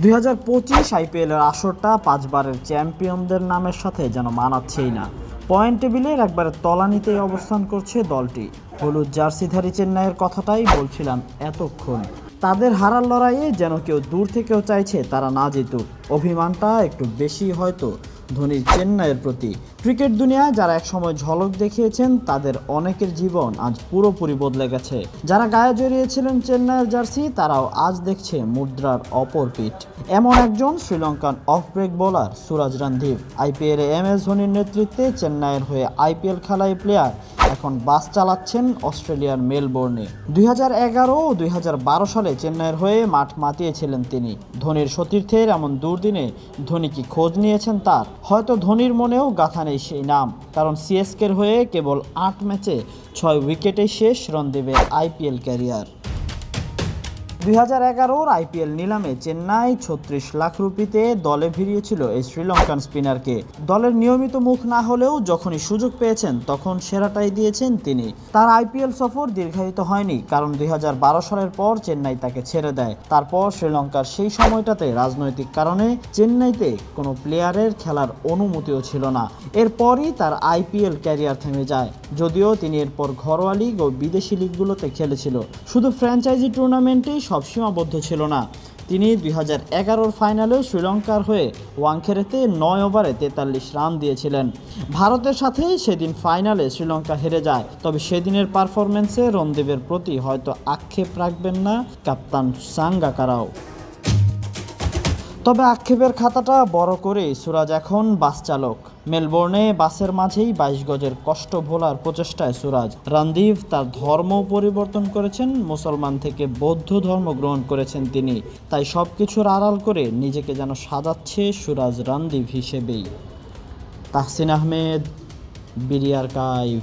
2025 আইপিএলের আসরটা 5 বারের চ্যাম্পিয়নদের নামের সাথে যেন মানাচ্ছেই না। পয়েন্ট টেবিলের একবারে তলানিতেই অবস্থান করছে দলটি। হলুদ জার্সিধারী চেন্নাইয়ের কথাটাই বলছিলাম এতক্ষণ। তাদের হারার লড়াইয়ে যেন কেউ দূর থেকেও চাইছে তারা না জিতুক। অভিমানটা একটু বেশি হয়তো ধোনির চেন্নাইয়ের প্রতি। ক্রিকেট দুনিয়ায় যারা একসময় ঝলক দেখিয়েছেন তাদের অনেকের জীবন আজ পুরোপুরি বদলে গেছে। যারা গায়ে জড়িয়েছিলেন চেন্নাইয়ের জার্সি তারাও আজ দেখছে মুদ্রার অপর পিঠ। এমন একজন শ্রীলঙ্কান অফ ব্রেক বোলার সুরাজ রন্দিভ। আইপিএলে MS ধোনির নেতৃত্বে চেন্নাইয়ের হয়ে আইপিএল খেলায় প্লেয়ার এখন বাস চালাচ্ছেন অস্ট্রেলিয়ার মেলবোর্নে। 2011 ও 2012 সালে চেন্নাইয়ের হয়ে মাঠ মাতিয়েছিলেন তিনি। ধোনির সতীর্থের এমন দুর্দিনে ধোনি কি খোঁজ নিয়েছেন তার? হয়তো ধোনির মনেও গাথা নেই সেই নাম, কারণ সিএসকের হয়ে কেবল 8 ম্যাচে 6 উইকেটেই শেষ রন্দিভের আইপিএল ক্যারিয়ার। 2011 আইপিএল নিলামে চেন্নাই 36 লাখ রুপিতে দলে ভিড়িয়েছিল এই শ্রীলঙ্কান স্পিনারকে। দলের নিয়মিত মুখ না হলেও যখনই সুযোগ পেয়েছেন তখন সেরাটাই দিয়েছেন তিনি। তার আইপিএল সফর দীর্ঘায়িত হয়নি, কারণ 2012 সালের পর চেন্নাই তাকে ছেড়ে দেয়। তারপর শ্রীলঙ্কার সেই সময়টাতে রাজনৈতিক কারণে চেন্নাইতে কোনো প্লেয়ারের খেলার অনুমতিও ছিল না। এরপরই তার আইপিএল ক্যারিয়ার থেমে যায়, যদিও তিনি এরপর ঘরোয়া লিগ ও বিদেশি লিগগুলোতে খেলেছিল। শুধু ফ্র্যাঞ্চাইজি টুর্নামেন্টেই সব সীমাবদ্ধ ছিল না। তিনি 2011 ফাইনালেও শ্রীলঙ্কার হয়ে ওয়াংখেড়েতে 9 ওভারে 43 রান দিয়েছিলেন। ভারতের সাথে সেদিন ফাইনালে শ্রীলঙ্কা হেরে যায়। তবে সেদিনের পারফরম্যান্সে রন্দিভের প্রতি হয়তো আক্ষেপ রাখবেন না কাপ্তান সাঙ্গাকারাও। তবে আক্ষেপের খাতাটা বড় করে সুরাজ এখন বাস চালক। মেলবোর্নে বাসের মাঝেই 22 গজের কষ্ট ভোলার প্রচেষ্টায় সুরাজ। রন্দিভ তার ধর্ম পরিবর্তন করেছেন, মুসলমান থেকে বৌদ্ধ ধর্ম গ্রহণ করেছেন তিনি। তাই সব কিছুর আড়াল করে নিজেকে যেন সাজাচ্ছে সুরাজ রন্দিভ হিসেবেই। Tahsin Ahmed, BD archive.